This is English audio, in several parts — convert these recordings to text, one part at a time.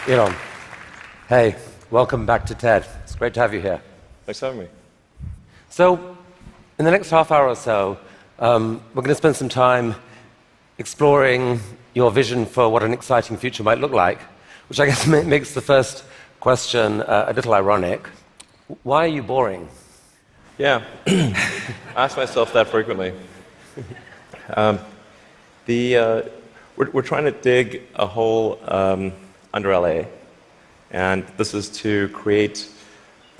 Elon, hey, welcome back to TED. It's great to have you here. Thanks for having me. So, in the next half hour or so, we're going to spend some time exploring your vision for what an exciting future might look like, which I guess makes the first question a little ironic. Why are you boring? Yeah, I ask myself that frequently. We're trying to dig a hole under LA, and this is to create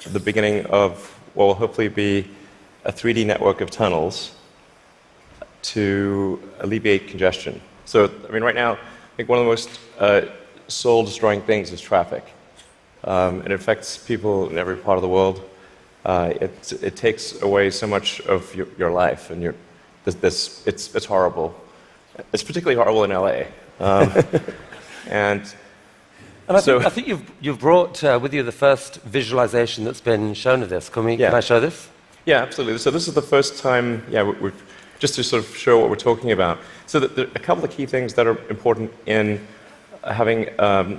the beginning of what will hopefully be a 3D network of tunnels to alleviate congestion. So, I mean, right now, I think one of the most soul-destroying things is traffic. It affects people in every part of the world. It takes away so much of your life, and it's horrible. It's particularly horrible in LA. I think you've brought with you the first visualization that's been shown of this. Can I show this? Yeah, absolutely. So this is the first time, just to sort of show what we're talking about. So there are a couple of key things that are important in having a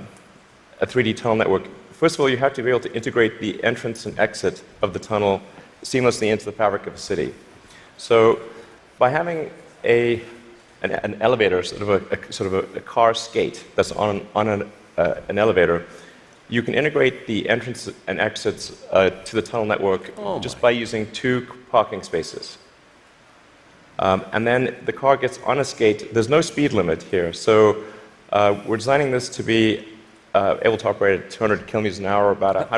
3D tunnel network. First of all, you have to be able to integrate the entrance and exit of the tunnel seamlessly into the fabric of a city. So by having an elevator, sort of a car skate that's on an elevator, you can integrate the entrance and exits to the tunnel network just by using 2 parking spaces. And then the car gets on a skate. There's no speed limit here, so we're designing this to be able to operate at 200 kilometers an hour, about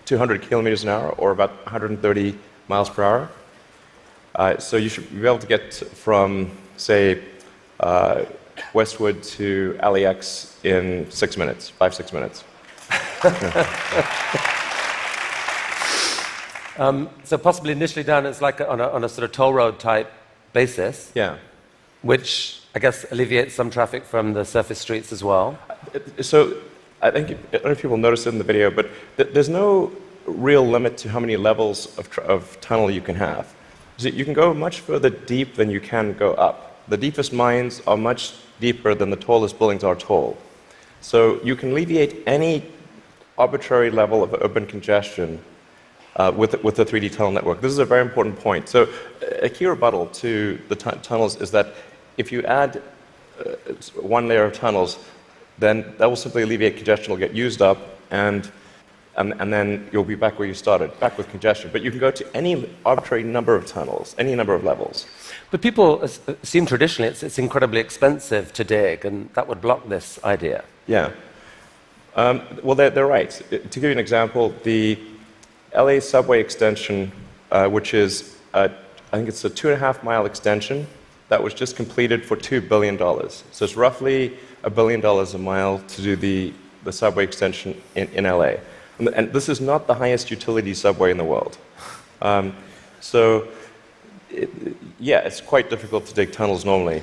200 kilometers an hour, or about 130 miles per hour. So you should be able to get from, say, Westwood to LAX in 6 minutes, 5-6 minutes. So possibly initially done as like on a sort of toll road type basis. Yeah. Which I guess alleviates some traffic from the surface streets as well. So I don't know if people noticed it in the video, but there's no real limit to how many levels of tunnel you can have. So you can go much further deep than you can go up. The deepest mines are much deeper than the tallest buildings are tall. So you can alleviate any arbitrary level of urban congestion with the 3D tunnel network. This is a very important point. So a key rebuttal to the tunnels is that if you add one layer of tunnels, then that will simply alleviate congestion. Will get used up, and then you'll be back where you started, back with congestion. But you can go to any arbitrary number of tunnels, any number of levels. But people assume traditionally it's incredibly expensive to dig, and that would block this idea. Yeah. Well, they're right. To give you an example, the LA subway extension, which is, I think it's a 2.5-mile extension, that was just completed for $2 billion. So it's roughly $1 billion a mile to do the subway extension in LA. And this is not the highest utility subway in the world. It's quite difficult to dig tunnels normally.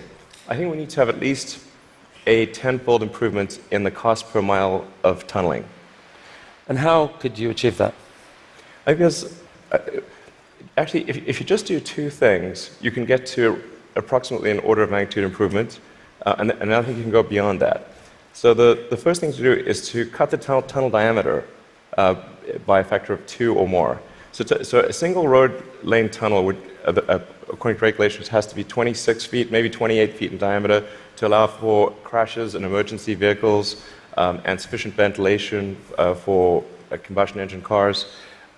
I think we need to have at least a 10-fold improvement in the cost per mile of tunneling. And how could you achieve that? I guess, actually, if you just do 2 things, you can get to approximately an order of magnitude improvement, and I think you can go beyond that. So the first thing to do is to cut the tunnel diameter by a factor of 2 or more. So a single road lane tunnel would, according to regulations, has to be 26 feet, maybe 28 feet in diameter to allow for crashes and emergency vehicles and sufficient ventilation for combustion engine cars.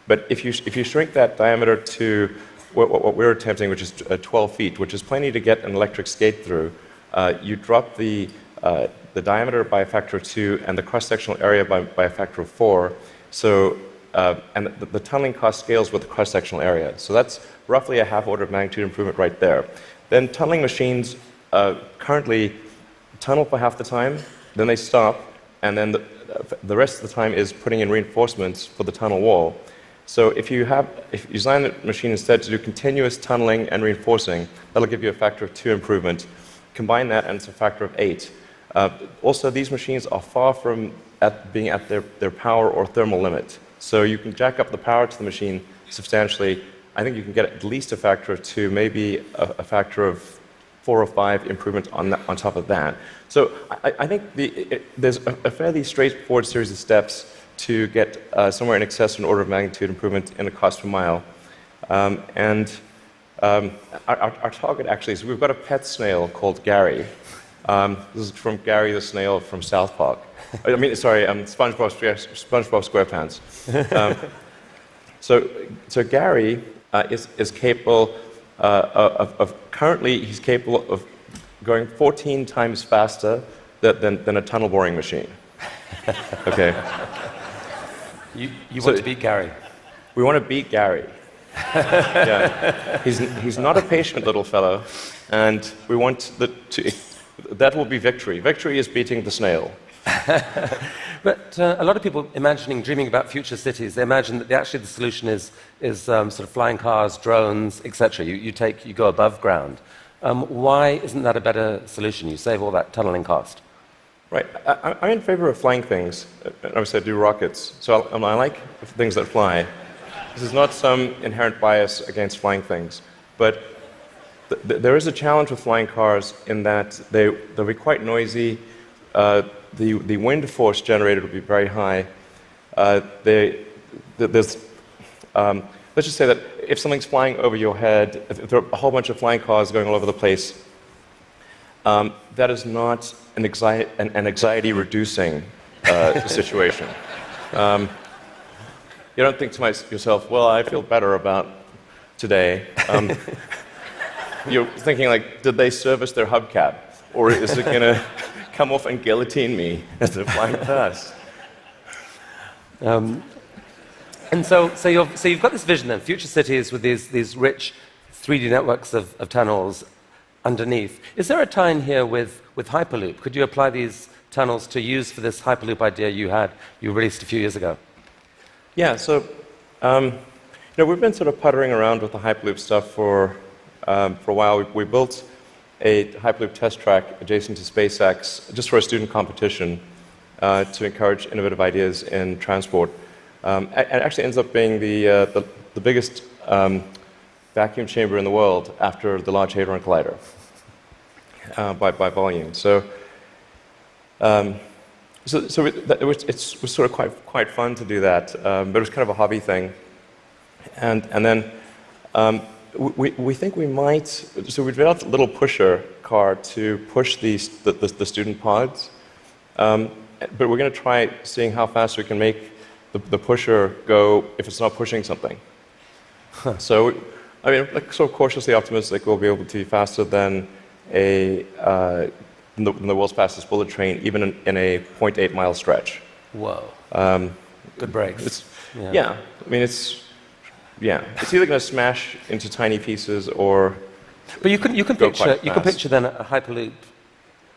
But if you shrink that diameter to what we're attempting, which is 12 feet, which is plenty to get an electric skate through, you drop the diameter by a factor of 2 and the cross-sectional area by a factor of 4. So, and the tunneling cost scales with the cross-sectional area. So that's roughly a half order of magnitude improvement right there. Then tunneling machines currently tunnel for half the time, then they stop, and then the rest of the time is putting in reinforcements for the tunnel wall. So if you design the machine instead to do continuous tunneling and reinforcing, that'll give you a factor of 2 improvement. Combine that and it's a factor of 8. Also, these machines are far from being at their power or thermal limit. So you can jack up the power to the machine substantially. I think you can get at least a factor of 2, maybe a factor of 4 or 5 improvements on top of that. So I think there's a fairly straightforward series of steps to get somewhere in excess of an order of magnitude improvement in the cost per mile. Our target actually is we've got a pet snail called Gary. This is from Gary the snail from South Park. I mean, sorry, SpongeBob SquarePants. So Gary is capable currently he's capable of going 14 times faster than a tunnel boring machine. Okay. You want to beat Gary? We want to beat Gary. Yeah. He's not a patient little fellow, and we want that will be victory. Victory is beating the snail. But a lot of people dreaming about future cities, they imagine that actually the solution is sort of flying cars, drones, etc. You go above ground. Why isn't that a better solution? You save all that tunneling cost. Right. I'm in favor of flying things. Obviously, I do rockets, so I like things that fly. This is not some inherent bias against flying things, but there is a challenge with flying cars in that they'll be quite noisy. The wind force generated will be very high. Let's just say that if something's flying over your head, if there are a whole bunch of flying cars going all over the place, that is not an anxiety-reducing situation. You don't think to yourself, well, I feel better about today. You're thinking, like, did they service their hubcap? Or is it going to come off and guillotine me as they're flying past? And so you've got this vision then, future cities with these rich 3D networks of tunnels underneath. Is there a tie-in here with Hyperloop? Could you apply these tunnels to use for this Hyperloop idea you released a few years ago? Yeah, so we've been sort of puttering around with the Hyperloop stuff for a while. We built a Hyperloop test track adjacent to SpaceX just for a student competition to encourage innovative ideas in transport. It actually ends up being the biggest vacuum chamber in the world after the Large Hadron Collider by volume. It was sort of quite fun to do that, but it was kind of a hobby thing. And then we think we might. So we developed a little pusher car to push the student pods, but we're going to try seeing how fast we can make the pusher go if it's not pushing something. Huh. So, I mean, like, sort of cautiously optimistic we'll be able to be faster than the world's fastest bullet train, even in a 0.8-mile stretch. Whoa. Good brakes. Yeah. I mean, it's either going to smash into tiny pieces or. But you can picture then a Hyperloop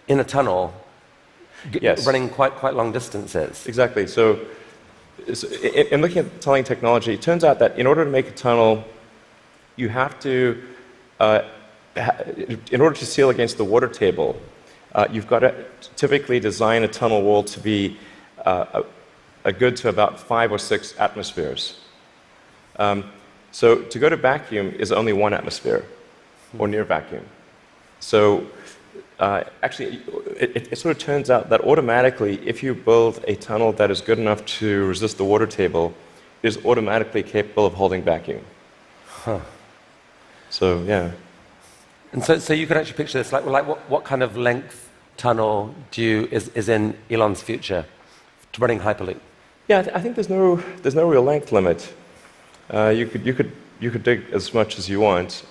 in a tunnel, yes, running quite long distances. Exactly. So in looking at tunneling technology, it turns out that in order to make a tunnel, you have to, in order to seal against the water table, you've got to typically design a tunnel wall to be a good to about 5 or 6 atmospheres. So to go to vacuum is only 1 atmosphere, or near vacuum. So actually, it sort of turns out that automatically, if you build a tunnel that is good enough to resist the water table, it is automatically capable of holding vacuum. Huh. So, yeah. And so you can actually picture this, like what kind of length tunnel is in Elon's future to running Hyperloop? Yeah, I think there's no real length limit. You could dig as much as you want.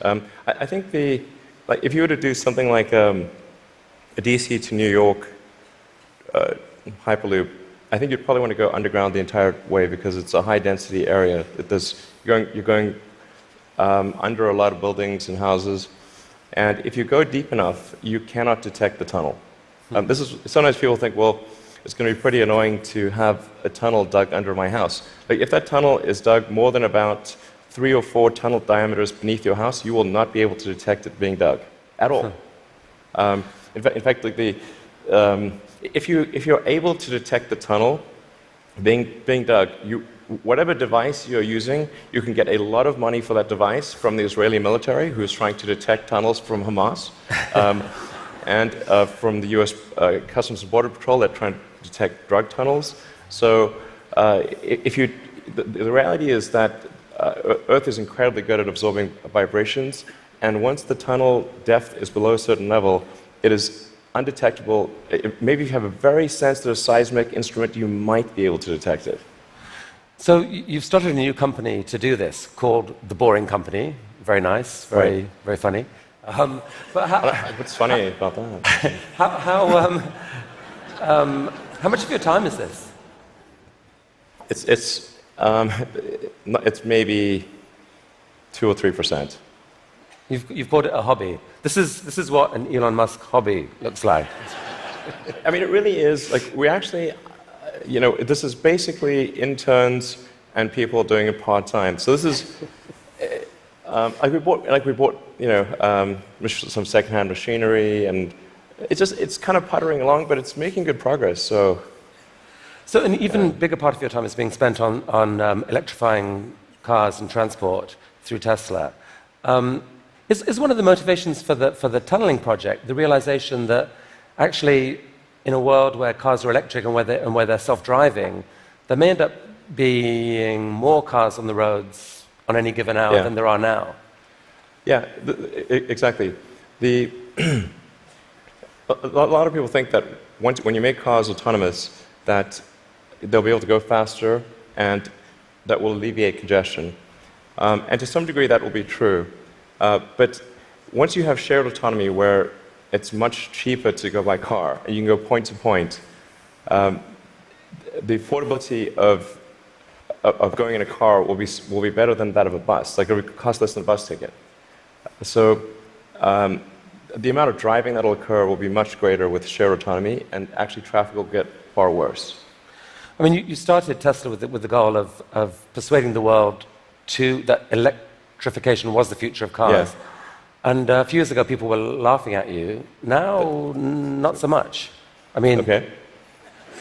I think if you were to do something like a DC to New York Hyperloop, I think you'd probably want to go underground the entire way because it's a high density area. You're going under a lot of buildings and houses, and if you go deep enough, you cannot detect the tunnel. Sometimes people think, well, it's going to be pretty annoying to have a tunnel dug under my house. Like, if that tunnel is dug more than about 3 or 4 tunnel diameters beneath your house, you will not be able to detect it being dug at all. In fact, like if you're able to detect the tunnel being dug, whatever device you're using, you can get a lot of money for that device from the Israeli military, who is trying to detect tunnels from Hamas, and from the US Customs and Border Patrol that trying to detect drug tunnels. So the reality is that Earth is incredibly good at absorbing vibrations, and once the tunnel depth is below a certain level, it is undetectable. Maybe if you have a very sensitive seismic instrument, you might be able to detect it. So you've started a new company to do this called The Boring Company. Very nice, very funny. But what's funny about that? How much of your time is this? It's maybe 2 or 3%. You've called it a hobby. This is what an Elon Musk hobby looks like. I mean, it really is. Like, we actually, this is basically interns and people doing it part-time. So this is, we bought some second-hand machinery, and it's kind of puttering along, but it's making good progress. So an even bigger part of your time is being spent on electrifying cars and transport through Tesla. Is one of the motivations for the tunneling project the realization that actually, in a world where cars are electric and where they're self-driving, there may end up being more cars on the roads on any given hour than there are now? Yeah, exactly. A lot of people think that when you make cars autonomous, that they'll be able to go faster and that will alleviate congestion. And to some degree, that will be true. But once you have shared autonomy where it's much cheaper to go by car, and you can go point to point, the affordability of going in a car will be better than that of a bus. Like, it will cost less than a bus ticket. So the amount of driving that will occur will be much greater with shared autonomy, and actually traffic will get far worse. I mean, you started Tesla with the goal of persuading the world that electrification was the future of cars. Yeah. And a few years ago, people were laughing at you. Now, not so much. I mean... Okay.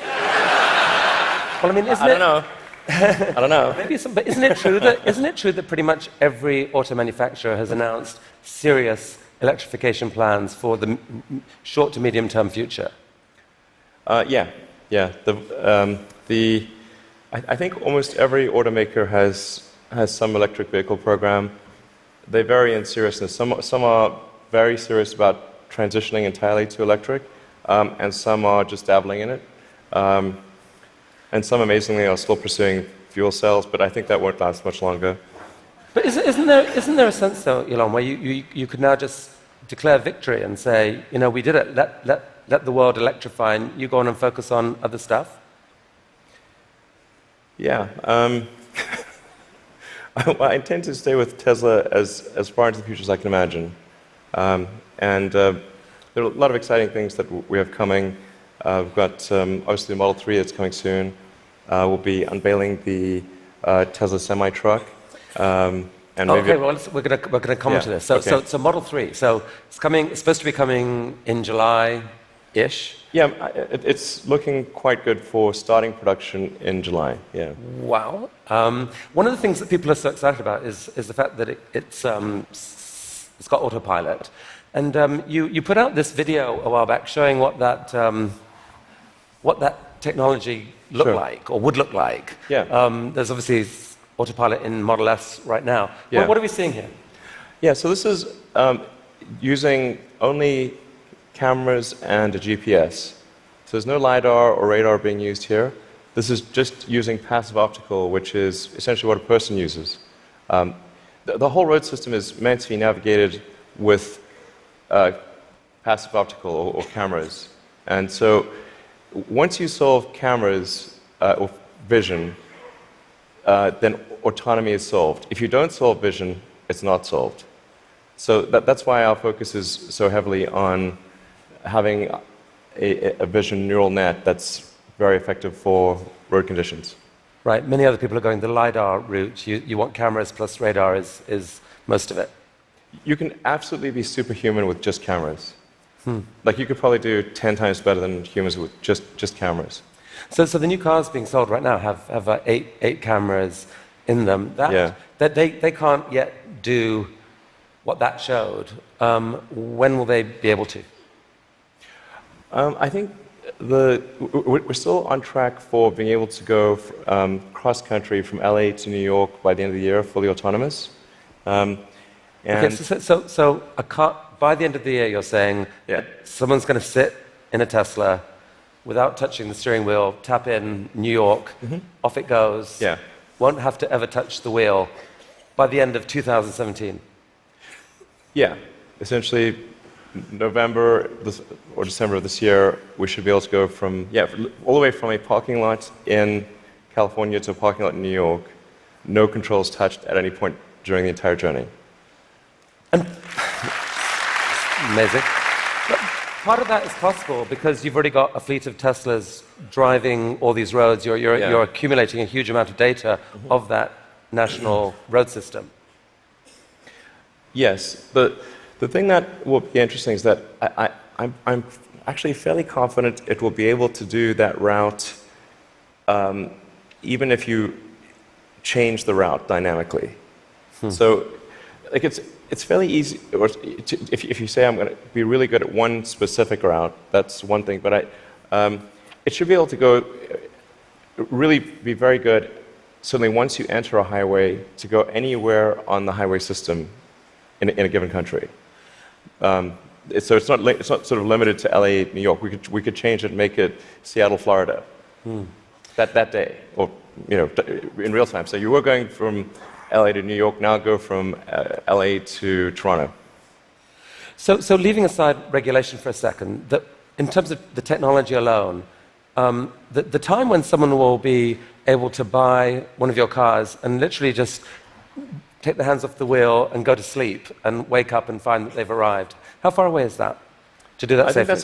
Well, I mean, I don't know. I don't know. Maybe but isn't it true that pretty much every auto manufacturer has announced serious electrification plans for the short to medium term future? Yeah. I think almost every automaker has some electric vehicle program. They vary in seriousness. Some are very serious about transitioning entirely to electric, and some are just dabbling in it. And some, amazingly, are still pursuing fuel cells, but I think that won't last much longer. But isn't there a sense, though, Elon, where you could now just declare victory and say, we did it, let the world electrify, and you go on and focus on other stuff? Yeah. I intend to stay with Tesla as far into the future as I can imagine. And there are a lot of exciting things that we have coming. We've got, obviously, the Model 3 that's coming soon. We'll be unveiling the Tesla semi-truck. And okay, well, we're going to come to this. So Model 3. So it's supposed to be coming in July-ish. Yeah, it's looking quite good for starting production in July. Yeah. Wow. One of the things that people are so excited about is the fact that it's got autopilot. And you put out this video a while back showing what that technology looked like, or would look like. Yeah. There's obviously autopilot in Model S right now. Yeah. What are we seeing here? Yeah, so this is using only cameras and a GPS. So there's no LiDAR or radar being used here. This is just using passive optical, which is essentially what a person uses. The whole road system is meant to be navigated with passive optical or cameras. And so once you solve cameras or vision, then autonomy is solved. If you don't solve vision, it's not solved. So that's why our focus is so heavily on having a vision neural net that's very effective for road conditions. Right. Many other people are going the LiDAR route. You want cameras plus radar is most of it. You can absolutely be superhuman with just cameras. Like, you could probably do 10 times better than humans with just cameras. So the new cars being sold right now have eight cameras in them. That they can't yet do what that showed. When will they be able to? I think we're still on track for being able to go cross-country from LA to New York by the end of the year, fully autonomous. Okay, so a car, by the end of the year, you're saying someone's going to sit in a Tesla without touching the steering wheel, tap in New York, off it goes, won't have to ever touch the wheel by the end of 2017. Yeah, essentially November or December of this year, we should be able to go from, all the way from a parking lot in California to a parking lot in New York, no controls touched at any point during the entire journey. Amazing. But part of that is possible because you've already got a fleet of Teslas driving all these roads. You're accumulating a huge amount of data of that national road system. Yes. The thing that will be interesting is that I'm actually fairly confident it will be able to do that route even if you change the route dynamically. So like it's fairly easy. If you say I'm going to be really good at one specific route, that's one thing. But it should be able to go really be very good. Certainly, once you enter a highway, to go anywhere on the highway system in a given country. So it's not sort of limited to LA, New York. We could change it and make it Seattle, Florida, that day, or in real time. So you were going from LA to New York, now go from LA to Toronto. So leaving aside regulation for a second, in terms of the technology alone, the time when someone will be able to buy one of your cars and literally just take their hands off the wheel and go to sleep and wake up and find that they've arrived, how far away is that to do that safely? I think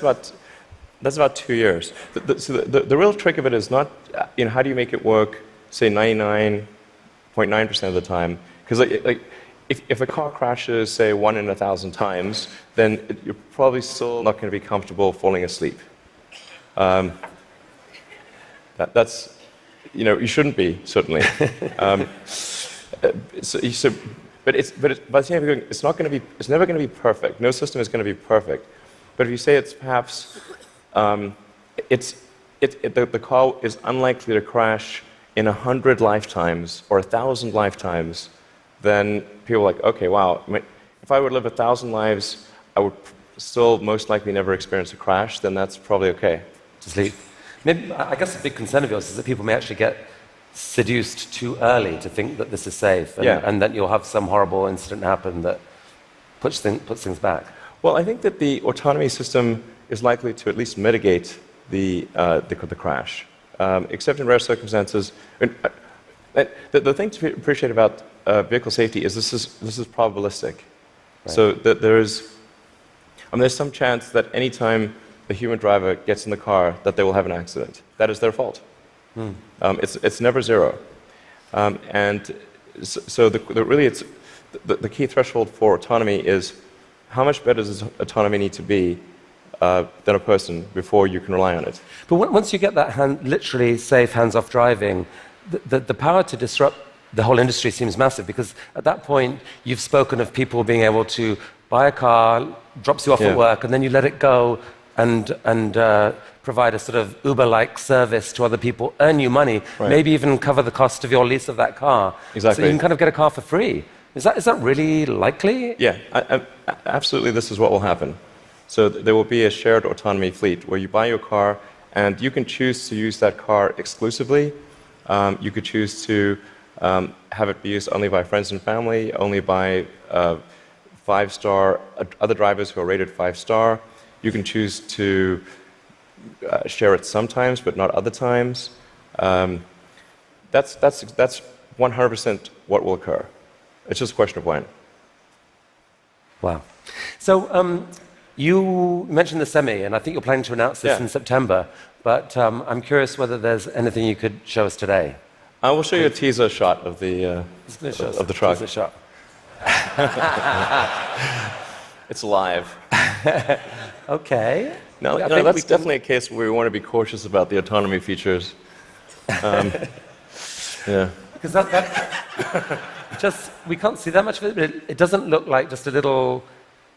that's about 2 years. So the real trick of it is not, how do you make it work, say 99.9% of the time? Because if a car crashes, say 1 in 1,000 times, then you're probably still not going to be comfortable falling asleep. That's, you shouldn't be, certainly. But by the same time, it's never going to be perfect. No system is going to be perfect. But if you say it's perhaps, the car is unlikely to crash in 100 lifetimes or 1,000 lifetimes, then people are like, okay, wow, if I would live 1,000 lives, I would still most likely never experience a crash, then that's probably okay. To sleep. Maybe, I guess a big concern of yours is that people may actually get seduced too early to think that this is safe, and that you'll have some horrible incident happen that puts things back. Well, I think that the autonomy system is likely to at least mitigate the crash, except in rare circumstances. The thing to appreciate about vehicle safety is this is probabilistic. Right. So that there's some chance that any time a human driver gets in the car that they will have an accident. That is their fault. It's never zero. And so the key threshold for autonomy is how much better does autonomy need to be than a person before you can rely on it. But once you get that literally safe hands-off driving, the power to disrupt the whole industry seems massive, because at that point you've spoken of people being able to buy a car, drops you off at work, and then you let it go and provide a sort of Uber-like service to other people, earn you money, maybe even cover the cost of your lease of that car. Exactly. So you can kind of get a car for free. Is that really likely? Yeah, absolutely. This is what will happen. So there will be a shared autonomy fleet where you buy your car and you can choose to use that car exclusively. You could choose to have it be used only by friends and family, only by 5-star other drivers who are rated 5-star. You can choose to share it sometimes, but not other times. That's 100% what will occur. It's just a question of when. Wow. So you mentioned the Semi, and I think you're planning to announce this in September, but I'm curious whether there's anything you could show us today. I will show you a teaser shot of the truck. Teaser shot. It's live. Okay. No, I no, think that's definitely a case where we want to be cautious about the autonomy features. Yeah. Because that just, we can't see that much of it, but it doesn't look like just a little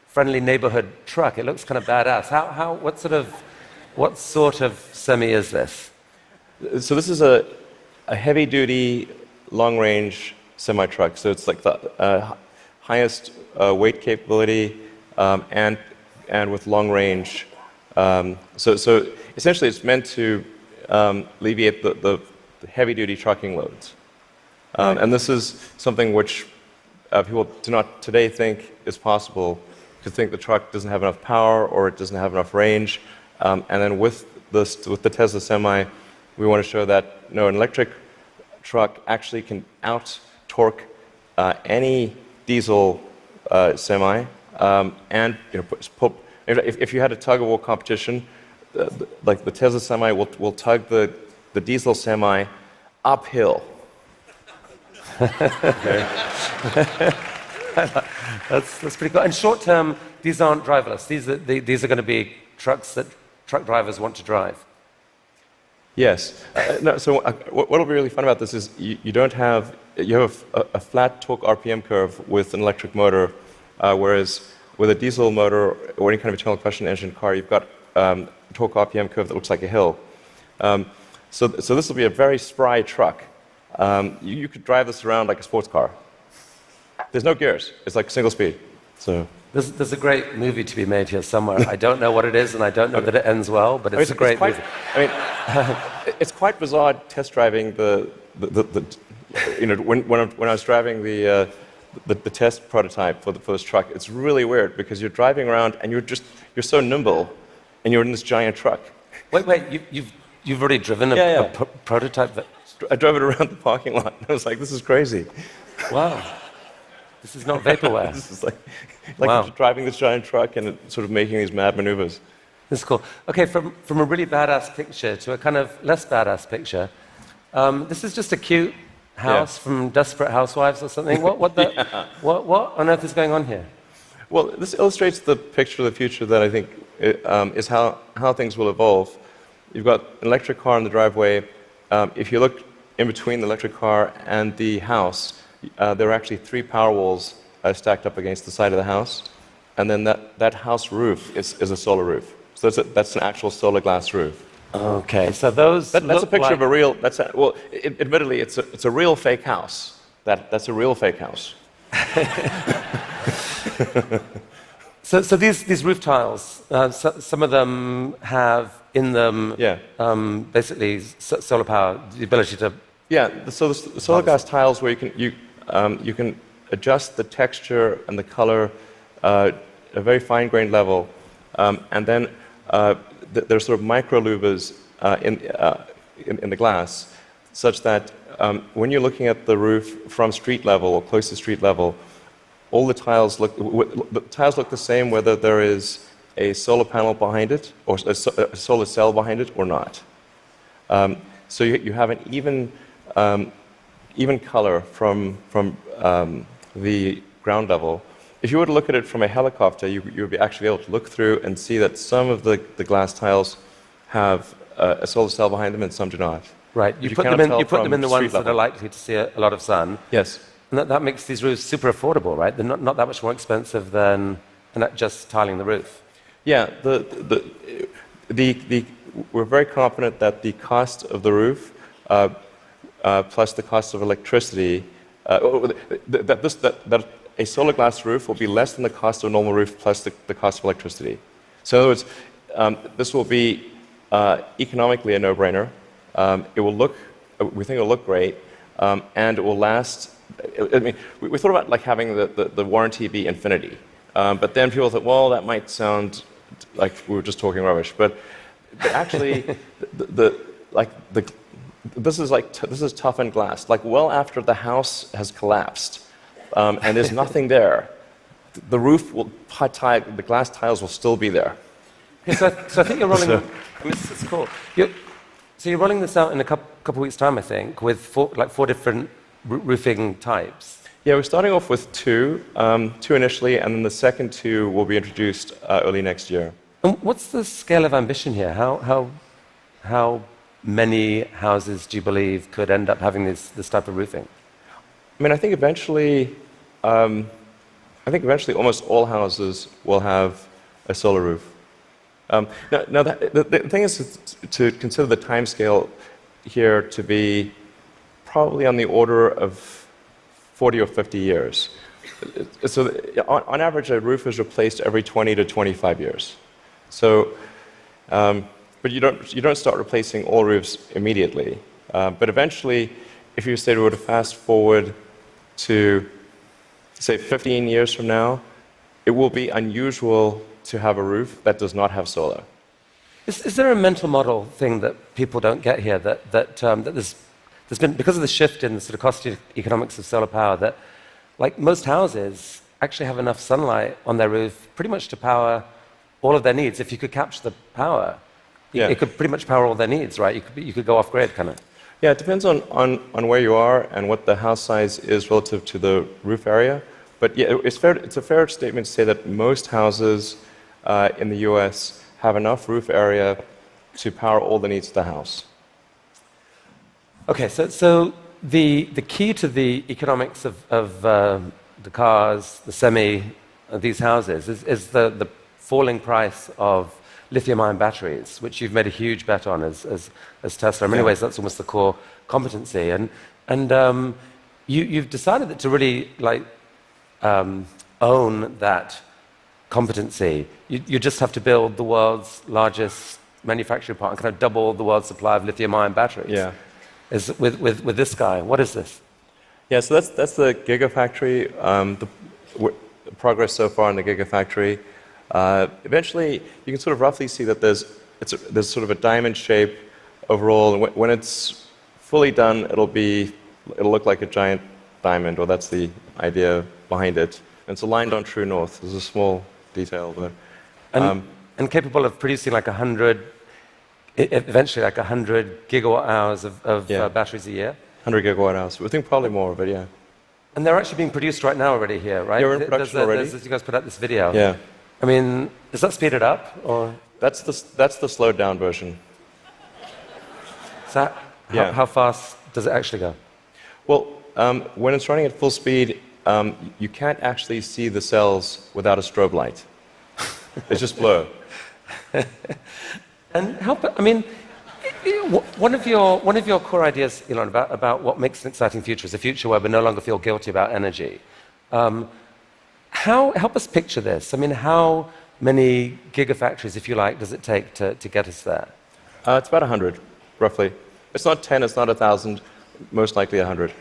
friendly neighborhood truck. It looks kind of badass. What sort of semi is this? So this is a heavy-duty, long-range semi-truck. So it's like the highest weight capability and with long range. So essentially, it's meant to alleviate the heavy-duty trucking loads. And this is something which people do not today think is possible, to think the truck doesn't have enough power or it doesn't have enough range. And then with the Tesla Semi, we want to show that an electric truck actually can out-torque any diesel semi. And if you had a tug-of-war competition, like the Tesla Semi will tug the diesel semi uphill. That's pretty cool. And short term, these aren't driverless. These are going to be trucks that truck drivers want to drive. Yes. No, so what will be really fun about this is you have a flat torque RPM curve with an electric motor, whereas with a diesel motor or any kind of internal combustion engine car, you've got a torque RPM curve that looks like a hill. So this will be a very spry truck. You could drive this around like a sports car. There's no gears. It's like single speed. So there's a great movie to be made here somewhere. I don't know what it is, and I don't know that it ends well, but it's a great movie. It's quite bizarre test driving when I was driving the test prototype for this truck. It's really weird because you're driving around and you're so nimble, and you're in this giant truck. Wait, you've already driven a prototype that. I drove it around the parking lot. I was like, this is crazy. Wow. This is not vaporware. This is like wow. Driving this giant truck and sort of making these mad maneuvers. This is cool. Okay, from a really badass picture to a kind of less badass picture, this is just a cute house from Desperate Housewives or something. What on earth is going on here? Well, this illustrates the picture of the future that I think is how things will evolve. You've got an electric car in the driveway. If you look in between the electric car and the house, there are actually 3 power walls stacked up against the side of the house, and then that house roof is a solar roof. So that's an actual solar glass roof. Okay, so that's a picture of a real. Admittedly, it's a real fake house. That's a real fake house. So these roof tiles, some of them have in them basically solar power, the ability to. Yeah, so the solar glass tiles where you can adjust the texture and the color at a very fine-grained level, and then there's sort of micro louvers in the glass, such that when you're looking at the roof from street level or close to street level, all the tiles look the same whether there is a solar panel behind it or a solar cell behind it or not. So you have an even color from the ground level. If you were to look at it from a helicopter, you would be actually able to look through and see that some of the glass tiles have a solar cell behind them and some do not. Right. You put them in the ones that are likely to see a lot of sun. Yes. And that makes these roofs super affordable, right? They're not that much more expensive than just tiling the roof. Yeah. We're very confident that the cost of the roof plus the cost of electricity, that a solar glass roof will be less than the cost of a normal roof plus the cost of electricity. So in other words, this will be economically a no-brainer. We think it will look great, and it will last. I mean, we thought about like having the warranty be infinity, but then people thought, well, that might sound like we were just talking rubbish. But actually, this is toughened glass. Like well after the house has collapsed, and there's nothing there, the roof the glass tiles will still be there. Okay, so I think you're rolling. This is cool. So you're rolling this out in a couple weeks' time, I think, with four different roofing types. Yeah, we're starting off with two initially, and then the second 2 will be introduced early next year. And what's the scale of ambition here? How many houses do you believe could end up having this type of roofing? I mean, I think eventually almost all houses will have a solar roof. Now the thing is to consider the time scale here to be probably on the order of 40 or 50 years. So on average, a roof is replaced every 20 to 25 years. So, but you don't start replacing all roofs immediately. But eventually, if you say we were to fast forward to, say, 15 years from now, it will be unusual to have a roof that does not have solar. Is there a mental model thing that people don't get here that there's been, because of the shift in the sort of cost economics of solar power, that like most houses actually have enough sunlight on their roof pretty much to power all of their needs. If you could capture the power, it could pretty much power all their needs, right? You could go off grid, kind of. Yeah, it depends on where you are and what the house size is relative to the roof area. But yeah, it's a fair statement to say that most houses in the US have enough roof area to power all the needs of the house. Okay, so the key to the economics of the cars, the these houses, is the falling price of lithium-ion batteries, which you've made a huge bet on as Tesla. In many ways, that's almost the core competency. And you've decided that to really own that competency, you just have to build the world's largest manufacturing plant and kind of double the world's supply of lithium-ion batteries. Yeah. With this guy. What is this? Yeah, so that's the Gigafactory. The progress so far in the Gigafactory. Eventually, you can sort of roughly see that there's sort of a diamond shape overall, and when it's fully done, it'll look like a giant diamond, or that's the idea behind it. And it's aligned on true north. There's a small detail there. And capable of producing eventually 100 gigawatt hours of batteries a year? 100 gigawatt hours. We think probably more, but yeah. And they're actually being produced right now already here, right? Yeah, we're in production already. You guys put out this video. Yeah. I mean, does that speed it up, or? That's the slowed down version. So how fast does it actually go? Well, when it's running at full speed, you can't actually see the cells without a strobe light. It's just blur. And one of your core ideas, Elon, about what makes an exciting future is a future where we no longer feel guilty about energy. Help us picture this. I mean, how many gigafactories, if you like, does it take to get us there? It's about 100, roughly. It's not 10, it's not 1,000, most likely 100.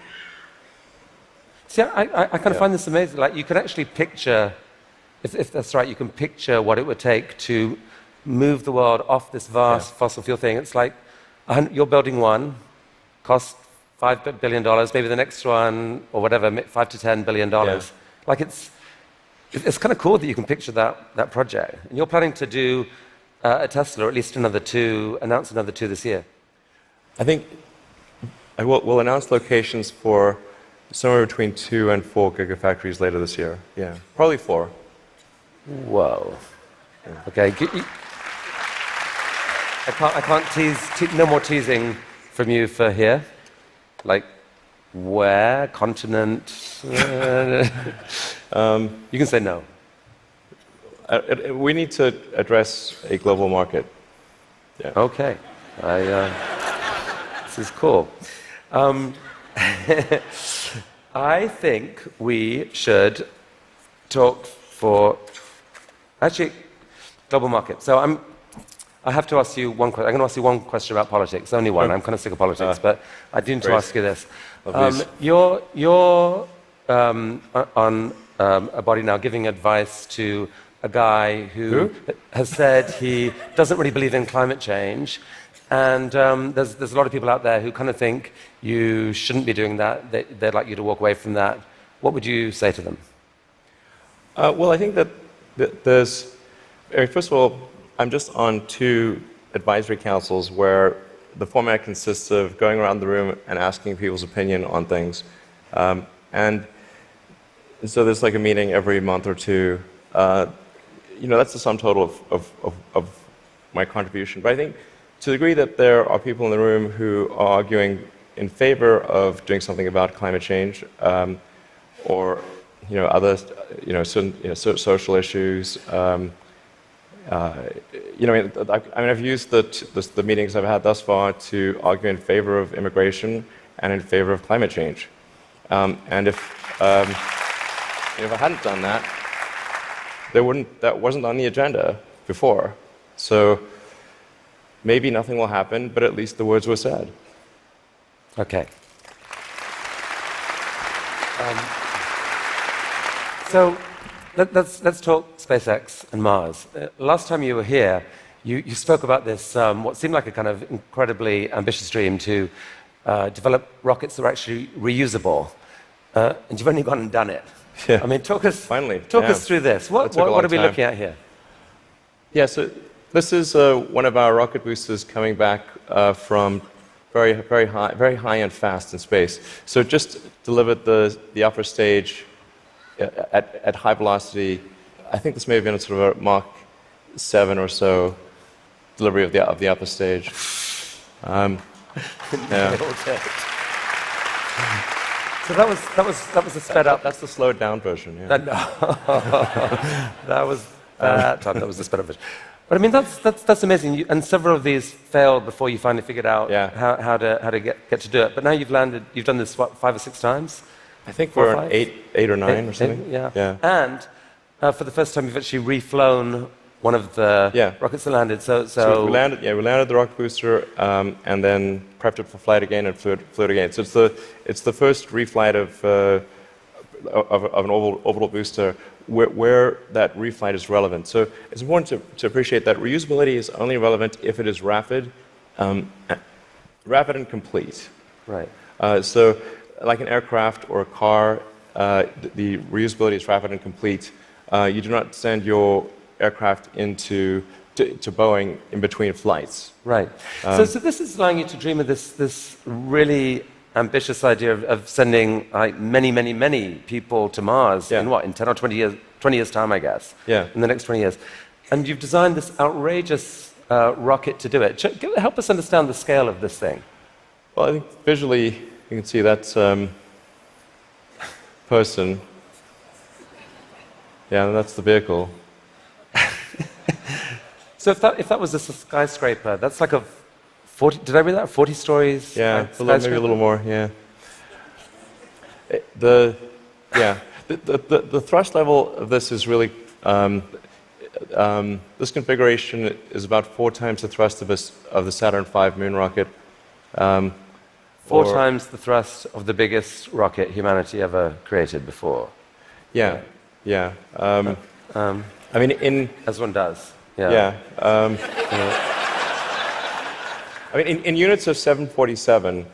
See, I kind of find this amazing. Like, you can actually picture, if that's right, you can picture what it would take to move the world off this vast fossil fuel thing. It's like you're building one, costs $5 billion, maybe the next one, or whatever, $5 to $10 billion. Yeah. Like, it's kind of cool that you can picture that project. And you're planning to do a Tesla, or at least announce another two this year. I think we'll announce locations for somewhere between 2 and 4 gigafactories later this year. Yeah, probably 4. Whoa. Yeah. Okay. I can't tease. No more teasing from you for here. Like, where? Continent? You can say no. We need to address a global market. Yeah. Okay. This is cool. I think we should talk for global market. So I have to ask you one question. I'm going to ask you one question about politics. Only one. I'm kind of sick of politics, but I do need to ask you this. You're on a body now giving advice to a guy who has said he doesn't really believe in climate change. And there's a lot of people out there who kind of think you shouldn't be doing that. They'd like you to walk away from that. What would you say to them? Well, I think that first of all, I'm just on 2 advisory councils where the format consists of going around the room and asking people's opinion on things. And so there's like a meeting every month or 2. that's the sum total of my contribution. But I think to the degree that there are people in the room who are arguing in favor of doing something about climate change, or other certain social issues. I've used the meetings I've had thus far to argue in favor of immigration and in favor of climate change. And if I hadn't done that, that wasn't on the agenda before. So maybe nothing will happen, but at least the words were said. Okay. So let's talk SpaceX and Mars. Last time you were here, you spoke about this, what seemed like a kind of incredibly ambitious dream to develop rockets that are actually reusable. And you've only gone and done it. Yeah. I mean, talk us through this. What are we looking at here? Yeah, so this is one of our rocket boosters coming back from very high and fast in space. So it just delivered the upper stage at high velocity. I think this may have been a sort of a Mach 7 or so delivery of the upper stage. Yeah. So that was a sped up. That's the slowed down version. Yeah. That was the sped up version. But I mean, that's amazing. And several of these failed before you finally figured out how to get to do it. But now you've done this, what, 5 or 6 times? I think we're on 8 or 9 or something. Yeah. And for the first time, you've actually reflown one of the rockets that landed. So we landed the rocket booster, and then prepped it for flight again and flew it again. So it's the first reflight of an orbital booster where that reflight is relevant. So it's important to appreciate that reusability is only relevant if it is rapid and complete. Right. So like an aircraft or a car, the reusability is rapid and complete. You do not send your aircraft to Boeing in between flights. Right. So this is allowing you to dream of this really ambitious idea of sending many people to Mars in 10 or 20 years time, I guess. Yeah. In the next 20 years. And you've designed this outrageous rocket to do it. Help us understand the scale of this thing. Well, I think visually you can see that's person. Yeah, and that's the vehicle. So if that was a skyscraper, that's like a 40. Did I read that? 40 stories. Yeah, maybe a little more. Yeah. The thrust level of this is really this configuration is about 4 times the thrust of the Saturn V moon rocket. 4 times the thrust of the biggest rocket humanity ever created before. Yeah. I mean, as one does. Yeah. I mean, in units of 747,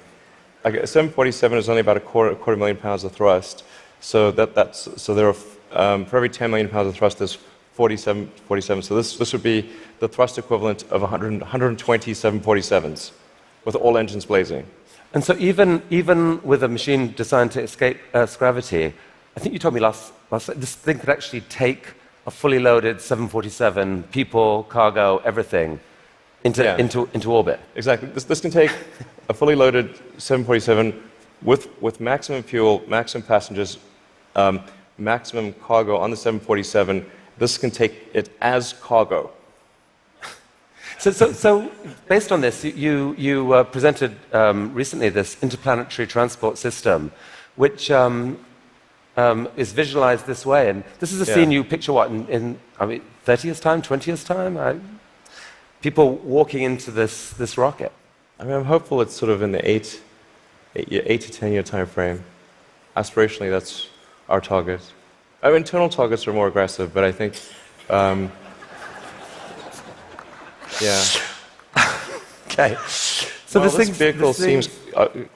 747 is only about a quarter million pounds of thrust. So so there are for every 10 million pounds of thrust, there's 47. So this would be the thrust equivalent of 120 747s, with all engines blazing. And so even with a machine designed to escape Earth's gravity, I think you told me last this thing could actually take a fully loaded 747, people, cargo, everything, into orbit. Exactly. This can take a fully loaded 747 with maximum fuel, maximum passengers, maximum cargo on the 747. This can take it as cargo. So based on this, you presented recently this interplanetary transport system, which is visualized this way. And this is a scene you picture, what, in 30 years' time, 20 years' time? People walking into this rocket. I mean, I'm hopeful it's sort of in the 8 to 10 year time frame. Aspirationally, that's our target. Our internal targets are more aggressive, but I think, Okay. So this vehicle seems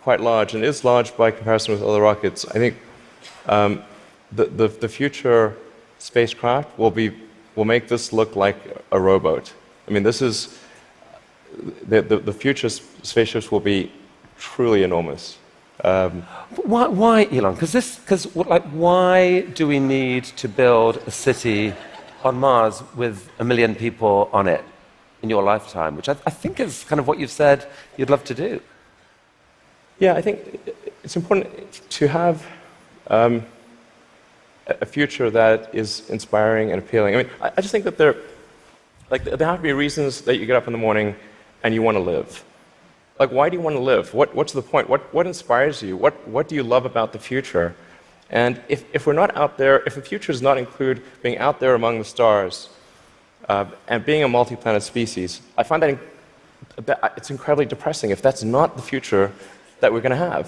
quite large, and is large by comparison with other rockets. I think the future spacecraft will make this look like a rowboat. I mean, this is the future spaceships will be truly enormous. Why, Elon? Because why do we need to build a city on Mars with 1 million people on it in your lifetime, which I think is kind of what you've said you'd love to do. Yeah, I think it's important to have a future that is inspiring and appealing. I mean, I just think that there have to be reasons that you get up in the morning and you want to live. Like, why do you want to live? What's the point? What inspires you? What do you love about the future? And if we're not out there, if the future does not include being out there among the stars and being a multi-planet species, I find that it's incredibly depressing if that's not the future that we're going to have.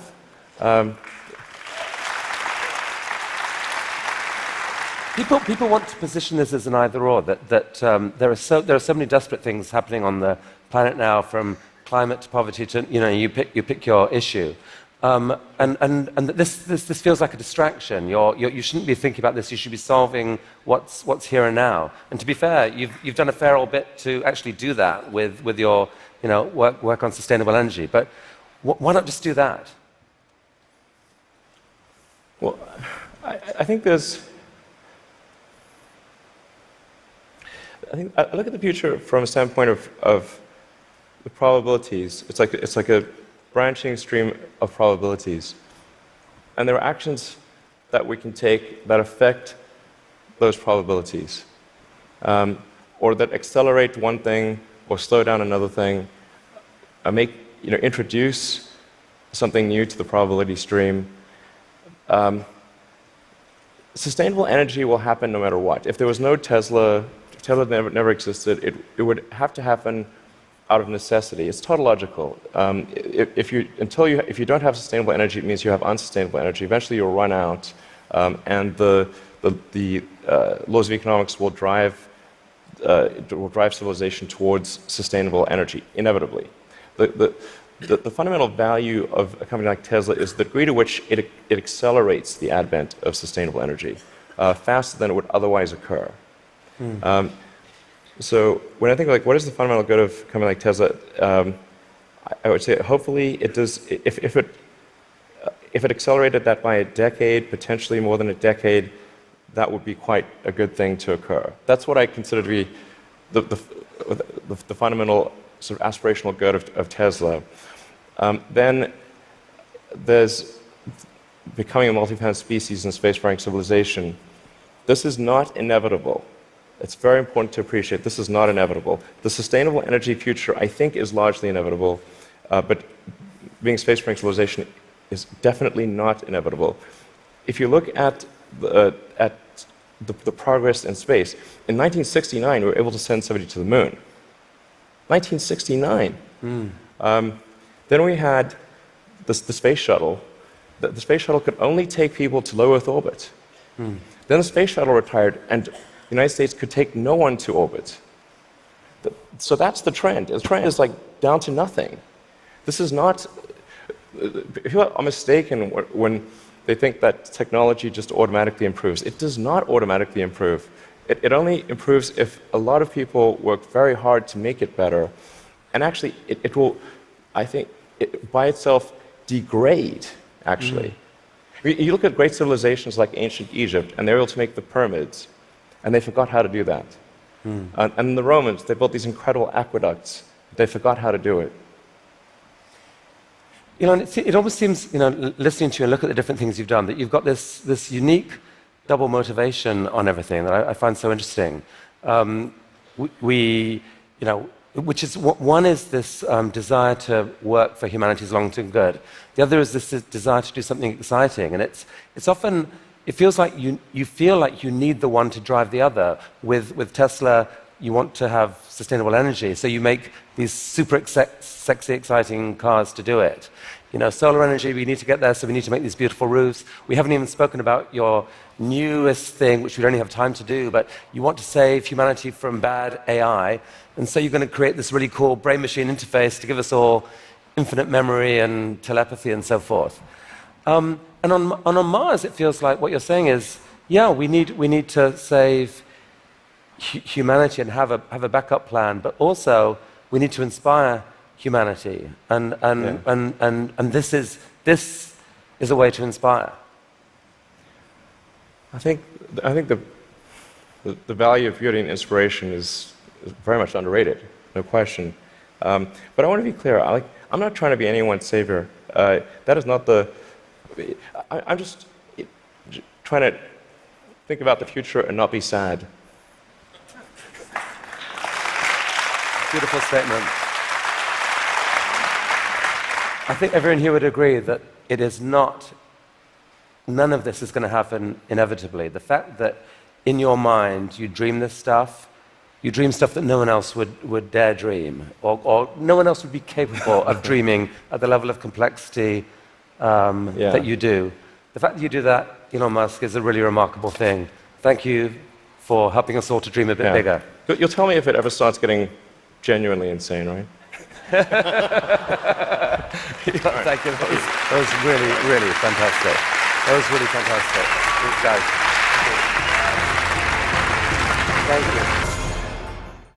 People want to position this as an either-or, that there are so many desperate things happening on the planet now, from climate to poverty to, you pick your issue. And that this feels like a distraction. You shouldn't be thinking about this. You should be solving what's here and now. And to be fair, you've done a fair old bit to actually do that with your work on sustainable energy. But why not just do that? Well, I think I look at the future from a standpoint of the probabilities. It's like a branching stream of probabilities. And there are actions that we can take that affect those probabilities, or that accelerate one thing or slow down another thing, introduce something new to the probability stream. Sustainable energy will happen no matter what. If there was no Tesla, if Tesla never existed, it would have to happen out of necessity. It's tautological. If you don't have sustainable energy, it means you have unsustainable energy. Eventually, you'll run out, and the laws of economics will drive civilization towards sustainable energy inevitably. The fundamental value of a company like Tesla is the degree to which it accelerates the advent of sustainable energy faster than it would otherwise occur. So when I think what is the fundamental good of a company like Tesla, I would say hopefully it does. If it accelerated that by a decade, potentially more than a decade, that would be quite a good thing to occur. That's what I consider to be the fundamental sort of aspirational good of Tesla. Then there's becoming a multi-planet species and spacefaring civilization. This is not inevitable. It's very important to appreciate this is not inevitable. The sustainable energy future, I think, is largely inevitable, but being a spacefaring civilization is definitely not inevitable. If you look at the progress in space, in 1969 we were able to send somebody to the moon. 1969. Then we had the space shuttle. The space shuttle could only take people to low Earth orbit. Then the space shuttle retired, and the United States could take no one to orbit. So that's the trend. The trend is down to nothing. This is not. People are mistaken when they think that technology just automatically improves. It does not automatically improve. It only improves if a lot of people work very hard to make it better. And actually, it will, I think, by itself degrade, actually. You look at great civilizations like ancient Egypt, and they were able to make the pyramids, and they forgot how to do that. And the Romans, they built these incredible aqueducts. They forgot how to do it. It almost seems, listening to you and look at the different things you've done, that you've got this unique double motivation on everything that I find so interesting. Which is, one is this desire to work for humanity's long-term good. The other is this desire to do something exciting. And it's often, it feels like you feel like you need the one to drive the other. With Tesla, you want to have sustainable energy, so you make these super sexy, exciting cars to do it. Solar energy, we need to get there, so we need to make these beautiful roofs. We haven't even spoken about your newest thing, which we don't have time to do, but you want to save humanity from bad AI, and so you're going to create this really cool brain-machine interface to give us all infinite memory and telepathy and so forth. And on Mars, it feels like what you're saying is, yeah, we need to save humanity and have a backup plan, but also we need to inspire humanity, and this is a way to inspire. I think the value of beauty and inspiration is very much underrated, no question. But I want to be clear. I'm not trying to be anyone's savior. That is not the. I'm just trying to think about the future and not be sad. Beautiful statement. I think everyone here would agree that it is not, none of this is going to happen inevitably. The fact that in your mind you dream this stuff, you dream stuff that no one else would dare dream, or no one else would be capable of dreaming at the level of complexity that you do. The fact that you do that, Elon Musk, is a really remarkable thing. Thank you for helping us all to dream a bit bigger. You'll tell me if it ever starts getting genuinely insane, right? Thank you. That was really, really fantastic. That was really fantastic. Thanks, guys. Thank you.